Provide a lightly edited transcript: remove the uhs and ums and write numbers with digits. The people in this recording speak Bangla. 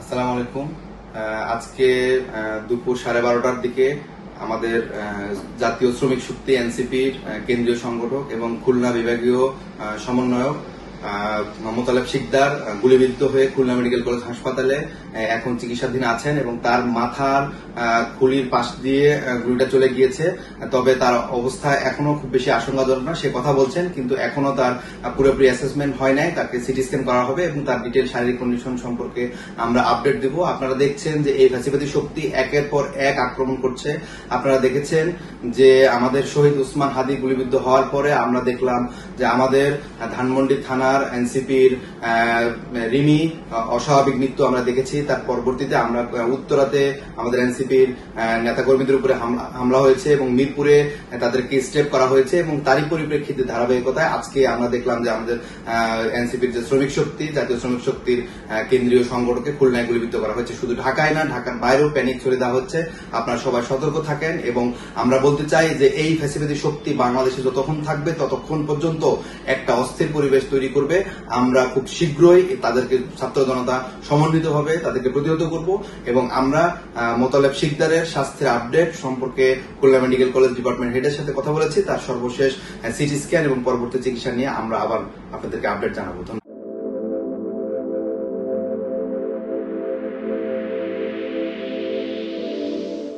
আসসালামু আলাইকুম। আজকে দুপুর 12:30টার দিকে আমাদের জাতীয় শ্রমিক শক্তি এনসিপির কেন্দ্রীয় সংগঠক এবং খুলনা বিভাগীয় সমন্বয়ক মোতালেব শিকদার গুলিবিদ্ধ হয়ে খুলনা মেডিকেল কলেজ হাসপাতালে এখন চিকিৎসাধীন আছেন এবং তার মাথার খুলির পাশ দিয়ে গুলিটা চলে গিয়েছে। তবে তার অবস্থা এখনো খুব বেশি আশঙ্কাজনক না, সে কথা বলছেন, কিন্তু এখনো তার পুরোপুরি অ্যাসেসমেন্ট হয় নাই। তাকে সিটি স্ক্যান করা হবে এবং তার ডিটেল শারীরিক কন্ডিশন সম্পর্কে আমরা আপডেট দেব। আপনারা দেখছেন যে এই ফ্যাসিবাদী শক্তি একের পর এক আক্রমণ করছে। আপনারা দেখেছেন যে আমাদের শহীদ উসমান হাদি গুলিবিদ্ধ হওয়ার পরে আমরা দেখলাম যে আমাদের ধানমন্ডি থানার এনসিপির রিমি অস্বাভাবিক মৃত্যু আমরা দেখেছি। তার পরবর্তীতে আমরা উত্তরাতে আমাদের এনসিপির নেতাকর্মীদের উপরে হামলা হয়েছে এবং মিরপুরে তাদেরকে স্টেপ করা হয়েছে এবং তারই পরিপ্রেক্ষিতে ধারাবাহিকতায় আজকে আমরা দেখলাম যে আমাদের এনসিপির যে শ্রমিক শক্তি, জাতীয় শ্রমিক শক্তির কেন্দ্রীয় সংগঠনকে খুলনায় গুলিবিদ্ধ করা হয়েছে। শুধু ঢাকায় না, ঢাকার বাইরেও প্যানিক ছড়িয়ে দেওয়া হচ্ছে। আপনারা সবাই সতর্ক থাকেন এবং আমরা বলতে চাই যে এই ফ্যাসিবাদী শক্তি বাংলাদেশে যতক্ষণ থাকবে ততক্ষণ পর্যন্ত একটা অস্থির পরিবেশ তৈরি করবে। আমরা খুব শীঘ্রই তাদেরকে ছাত্র জনতা সমন্বিতভাবে তাদেরকে প্রতিহত করব এবং আমরা মোতালেব শিকদারের স্বাস্থ্যের আপডেট সম্পর্কে খুলনা মেডিকেল কলেজ ডিপার্টমেন্ট হেডের সাথে কথা বলেছি। তার সর্বশেষ সিটি স্ক্যান এবং পরবর্তী চিকিৎসা নিয়ে আমরা আবার আপনাদেরকে আপডেট জানাবো।